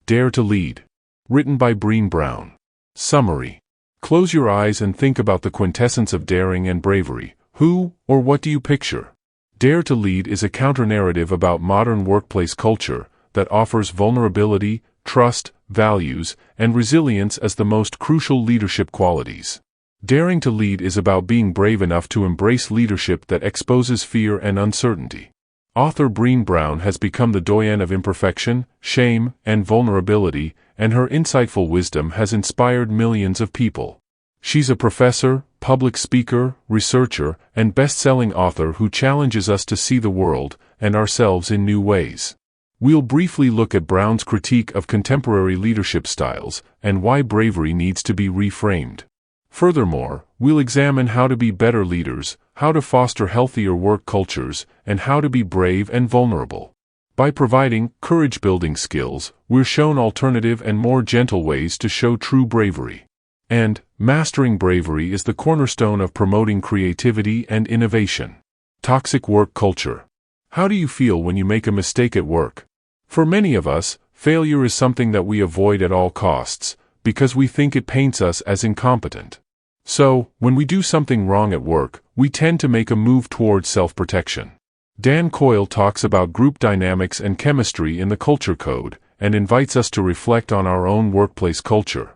Dare to Lead. Written by Brené Brown. Summary. Close your eyes and think about the quintessence of daring and bravery. Who, or what do you picture? Dare to Lead is a counter-narrative about modern workplace culture that offers vulnerability, trust, values, and resilience as the most crucial leadership qualities. Daring to Lead is about being brave enough to embrace leadership that exposes fear and uncertainty. Author Brené Brown has become the doyen of imperfection, shame, and vulnerability, and her insightful wisdom has inspired millions of people. She's a professor, public speaker, researcher, and best-selling author who challenges us to see the world and ourselves in new ways. We'll briefly look at Brown's critique of contemporary leadership styles and why bravery needs to be reframed. Furthermore, we'll examine how to be better leaders, how to foster healthier work cultures, and how to be brave and vulnerable. By providing courage-building skills, we're shown alternative and more gentle ways to show true bravery. And mastering bravery is the cornerstone of promoting creativity and innovation. Toxic work culture. How do you feel when you make a mistake at work? For many of us, failure is something that we avoid at all costs, because we think it paints us as incompetent. So, when we do something wrong at work, we tend to make a move towards self-protection. Dan Coyle talks about group dynamics and chemistry in the Culture Code, and invites us to reflect on our own workplace culture.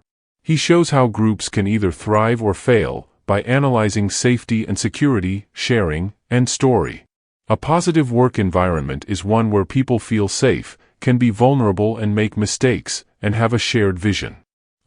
He shows how groups can either thrive or fail by analyzing safety and security, sharing, and story. A positive work environment is one where people feel safe, can be vulnerable and make mistakes, and have a shared vision.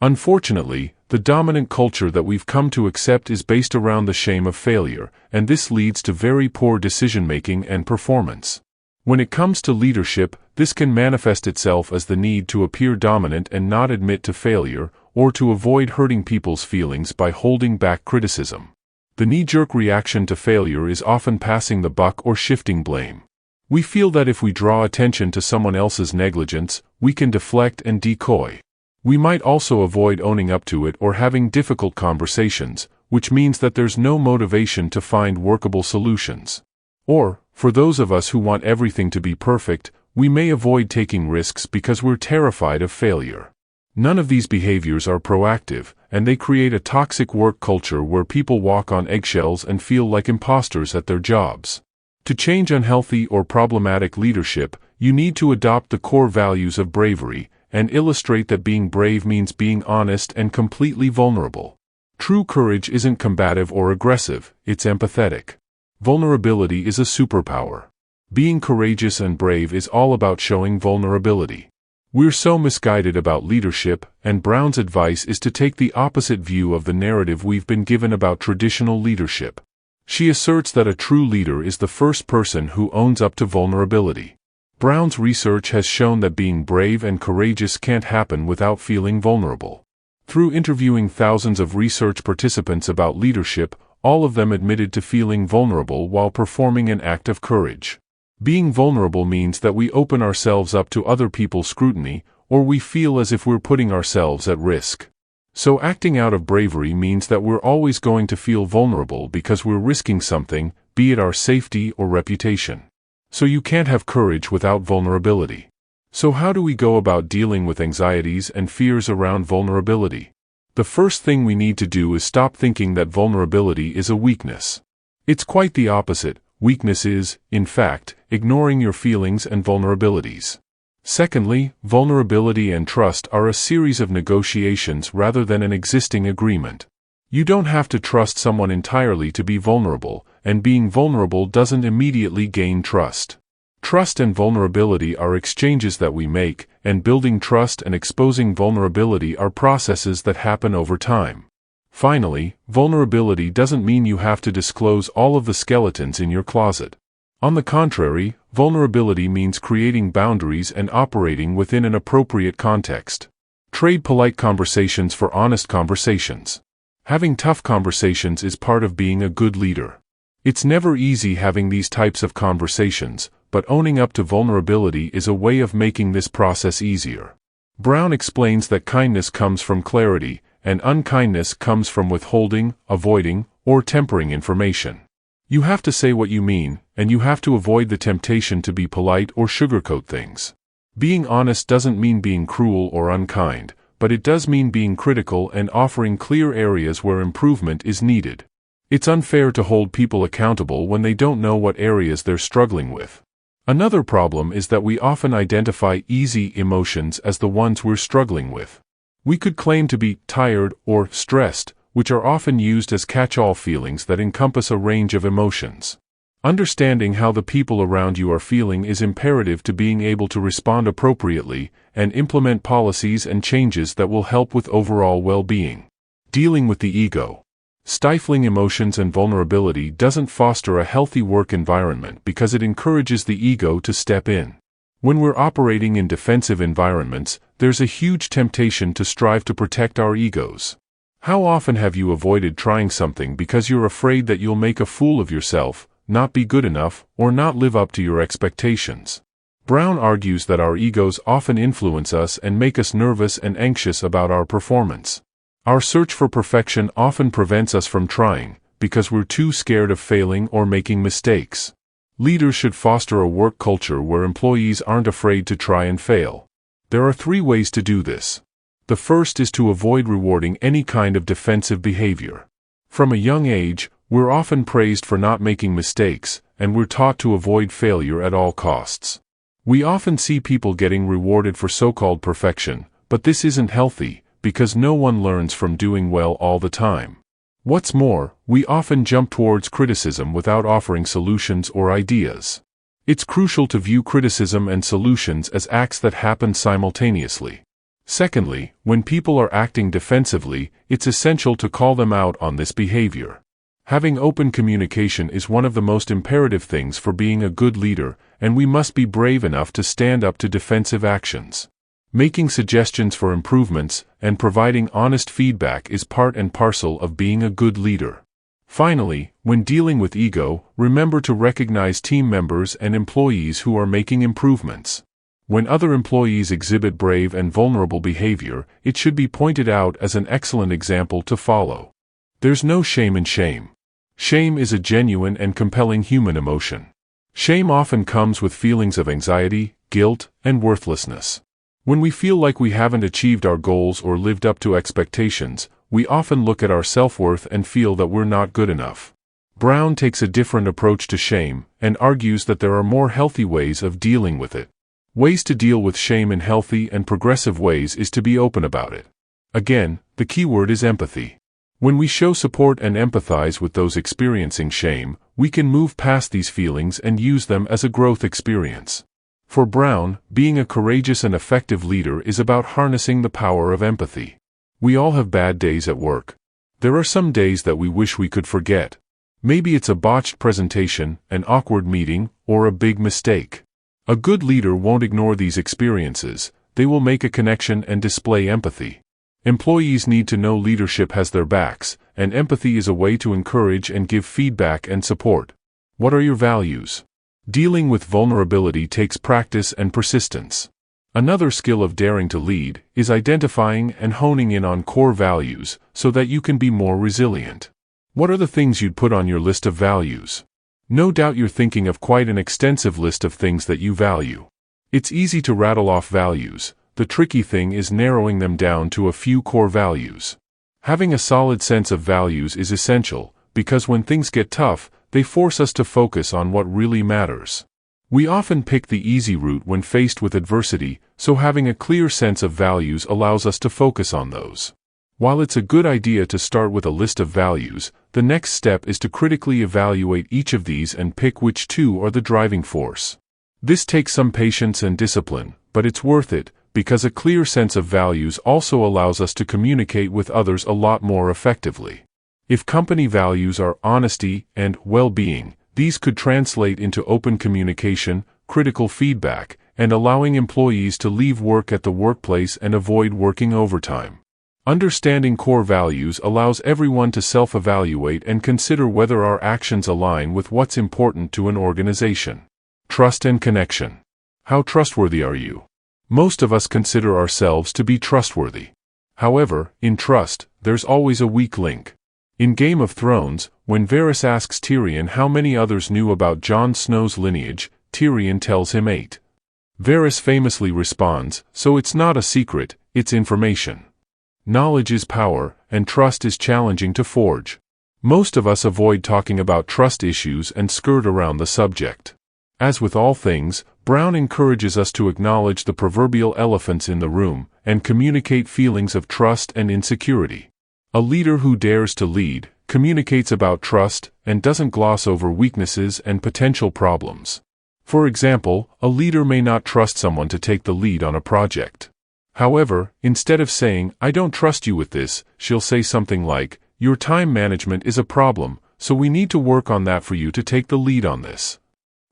Unfortunately, the dominant culture that we've come to accept is based around the shame of failure, and this leads to very poor decision-making and performance. When it comes to leadership, this can manifest itself as the need to appear dominant and not admit to failure, or to avoid hurting people's feelings by holding back criticism. The knee-jerk reaction to failure is often passing the buck or shifting blame. We feel that if we draw attention to someone else's negligence, we can deflect and decoy. We might also avoid owning up to it or having difficult conversations, which means that there's no motivation to find workable solutions. Or, for those of us who want everything to be perfect, we may avoid taking risks because we're terrified of failure. None of these behaviors are proactive, and they create a toxic work culture where people walk on eggshells and feel like imposters at their jobs. To change unhealthy or problematic leadership, you need to adopt the core values of bravery, and illustrate that being brave means being honest and completely vulnerable. True courage isn't combative or aggressive, it's empathetic. Vulnerability is a superpower. Being courageous and brave is all about showing vulnerability. We're so misguided about leadership, and Brown's advice is to take the opposite view of the narrative we've been given about traditional leadership. She asserts that a true leader is the first person who owns up to vulnerability. Brown's research has shown that being brave and courageous can't happen without feeling vulnerable. Through interviewing thousands of research participants about leadership, all of them admitted to feeling vulnerable while performing an act of courage. Being vulnerable means that we open ourselves up to other people's scrutiny, or we feel as if we're putting ourselves at risk. So acting out of bravery means that we're always going to feel vulnerable because we're risking something, be it our safety or reputation. So you can't have courage without vulnerability. So how do we go about dealing with anxieties and fears around vulnerability? The first thing we need to do is stop thinking that vulnerability is a weakness. It's quite the opposite. Weakness is, in fact, ignoring your feelings and vulnerabilities. Secondly, vulnerability and trust are a series of negotiations rather than an existing agreement. You don't have to trust someone entirely to be vulnerable, and being vulnerable doesn't immediately gain trust. Trust and vulnerability are exchanges that we make, and building trust and exposing vulnerability are processes that happen over time. Finally, vulnerability doesn't mean you have to disclose all of the skeletons in your closet. On the contrary, vulnerability means creating boundaries and operating within an appropriate context. Trade polite conversations for honest conversations. Having tough conversations is part of being a good leader. It's never easy having these types of conversations, but owning up to vulnerability is a way of making this process easier. Brown explains that kindness comes from clarity, and unkindness comes from withholding, avoiding, or tempering information. You have to say what you mean, and you have to avoid the temptation to be polite or sugarcoat things. Being honest doesn't mean being cruel or unkind, but it does mean being critical and offering clear areas where improvement is needed. It's unfair to hold people accountable when they don't know what areas they're struggling with. Another problem is that we often identify easy emotions as the ones we're struggling with. We could claim to be tired or stressed, which are often used as catch-all feelings that encompass a range of emotions. Understanding how the people around you are feeling is imperative to being able to respond appropriately and implement policies and changes that will help with overall well-being. Dealing with the ego. Stifling emotions and vulnerability doesn't foster a healthy work environment because it encourages the ego to step in. When we're operating in defensive environments, there's a huge temptation to strive to protect our egos. How often have you avoided trying something because you're afraid that you'll make a fool of yourself, not be good enough, or not live up to your expectations? Brown argues that our egos often influence us and make us nervous and anxious about our performance. Our search for perfection often prevents us from trying, because we're too scared of failing or making mistakes. Leaders should foster a work culture where employees aren't afraid to try and fail. There are 3 ways to do this. The first is to avoid rewarding any kind of defensive behavior. From a young age, we're often praised for not making mistakes, and we're taught to avoid failure at all costs. We often see people getting rewarded for so-called perfection, but this isn't healthy, because no one learns from doing well all the time. What's more, we often jump towards criticism without offering solutions or ideas. It's crucial to view criticism and solutions as acts that happen simultaneously. Secondly, when people are acting defensively, it's essential to call them out on this behavior. Having open communication is one of the most imperative things for being a good leader, and we must be brave enough to stand up to defensive actions. Making suggestions for improvements and providing honest feedback is part and parcel of being a good leader. Finally, when dealing with ego, remember to recognize team members and employees who are making improvements. When other employees exhibit brave and vulnerable behavior, it should be pointed out as an excellent example to follow. There's no shame in shame. Shame is a genuine and compelling human emotion. Shame often comes with feelings of anxiety, guilt, and worthlessness. When we feel like we haven't achieved our goals or lived up to expectations, we often look at our self-worth and feel that we're not good enough. Brown takes a different approach to shame and argues that there are more healthy ways of dealing with it. Ways to deal with shame in healthy and progressive ways is to be open about it. Again, the key word is empathy. When we show support and empathize with those experiencing shame, we can move past these feelings and use them as a growth experience. For Brown, being a courageous and effective leader is about harnessing the power of empathy. We all have bad days at work. There are some days that we wish we could forget. Maybe it's a botched presentation, an awkward meeting, or a big mistake. A good leader won't ignore these experiences. They will make a connection and display empathy. Employees need to know leadership has their backs, and empathy is a way to encourage and give feedback and support. What are your values? Dealing with vulnerability takes practice and persistence. Another skill of daring to lead is identifying and honing in on core values so that you can be more resilient. What are the things you'd put on your list of values? No doubt you're thinking of quite an extensive list of things that you value. It's easy to rattle off values. The tricky thing is narrowing them down to a few core values. Having a solid sense of values is essential, because when things get tough, they force us to focus on what really matters. We often pick the easy route when faced with adversity, so having a clear sense of values allows us to focus on those. While it's a good idea to start with a list of values, the next step is to critically evaluate each of these and pick which 2 are the driving force. This takes some patience and discipline, but it's worth it, because a clear sense of values also allows us to communicate with others a lot more effectively. If company values are honesty and well-being, these could translate into open communication, critical feedback, and allowing employees to leave work at the workplace and avoid working overtime. Understanding core values allows everyone to self-evaluate and consider whether our actions align with what's important to an organization. Trust and connection. How trustworthy are you? Most of us consider ourselves to be trustworthy. However, in trust, there's always a weak link. In Game of Thrones, when Varys asks Tyrion how many others knew about Jon Snow's lineage, Tyrion tells him 8. Varys famously responds, "So it's not a secret, it's information." Knowledge is power, and trust is challenging to forge. Most of us avoid talking about trust issues and skirt around the subject. As with all things, Brown encourages us to acknowledge the proverbial elephants in the room and communicate feelings of trust and insecurity. A leader who dares to lead, communicates about trust, and doesn't gloss over weaknesses and potential problems. For example, a leader may not trust someone to take the lead on a project. However, instead of saying, "I don't trust you with this," she'll say something like, "Your time management is a problem, so we need to work on that for you to take the lead on this."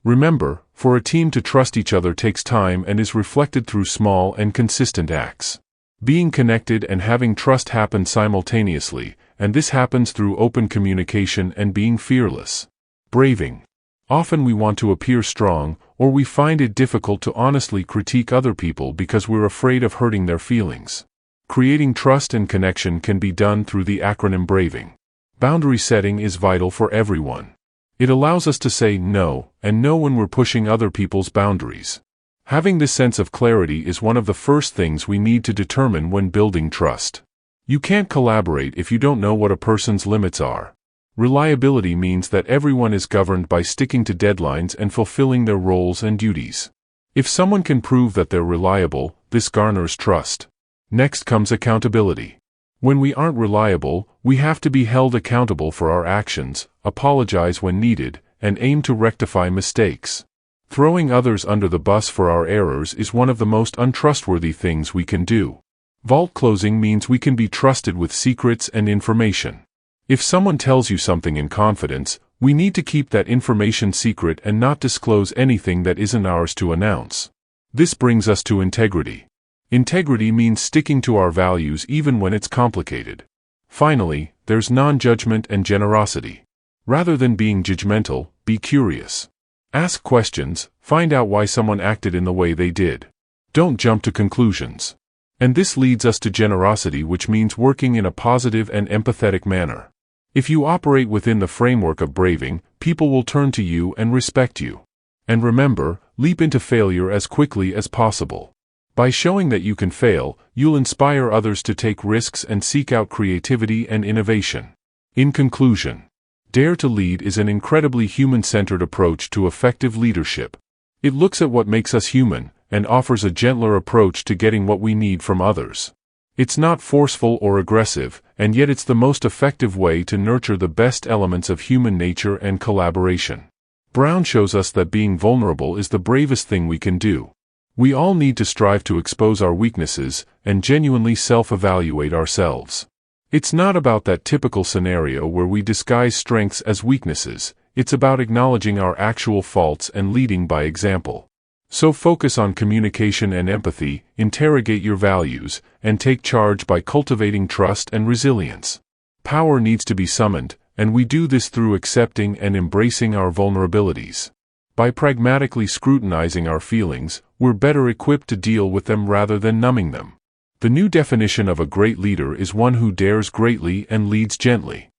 Remember, for a team to trust each other takes time and is reflected through small and consistent acts. Being connected and having trust happen simultaneously, and this happens through open communication and being fearless. Braving. Often we want to appear strong, or we find it difficult to honestly critique other people because we're afraid of hurting their feelings. Creating trust and connection can be done through the acronym BRAVING. Boundary setting is vital for everyone. It allows us to say no, and know when we're pushing other people's boundaries. Having this sense of clarity is one of the first things we need to determine when building trust. You can't collaborate if you don't know what a person's limits are. Reliability means that everyone is governed by sticking to deadlines and fulfilling their roles and duties. If someone can prove that they're reliable, this garners trust. Next comes accountability. When we aren't reliable, we have to be held accountable for our actions, apologize when needed, and aim to rectify mistakes. Throwing others under the bus for our errors is one of the most untrustworthy things we can do. Vault closing means we can be trusted with secrets and information. If someone tells you something in confidence, we need to keep that information secret and not disclose anything that isn't ours to announce. This brings us to integrity. Integrity means sticking to our values even when it's complicated. Finally, there's non-judgment and generosity. Rather than being judgmental, be curious. Ask questions, find out why someone acted in the way they did. Don't jump to conclusions. And this leads us to generosity, which means working in a positive and empathetic manner. If you operate within the framework of braving, people will turn to you and respect you. And remember, leap into failure as quickly as possible. By showing that you can fail, you'll inspire others to take risks and seek out creativity and innovation. In conclusion, Dare to Lead is an incredibly human-centered approach to effective leadership. It looks at what makes us human, and offers a gentler approach to getting what we need from others. It's not forceful or aggressive, and yet it's the most effective way to nurture the best elements of human nature and collaboration. Brown shows us that being vulnerable is the bravest thing we can do. We all need to strive to expose our weaknesses and genuinely self-evaluate ourselves. It's not about that typical scenario where we disguise strengths as weaknesses. It's about acknowledging our actual faults and leading by example. So focus on communication and empathy, interrogate your values, and take charge by cultivating trust and resilience. Power needs to be summoned, and we do this through accepting and embracing our vulnerabilities. By pragmatically scrutinizing our feelings, we're better equipped to deal with them rather than numbing them. The new definition of a great leader is one who dares greatly and leads gently.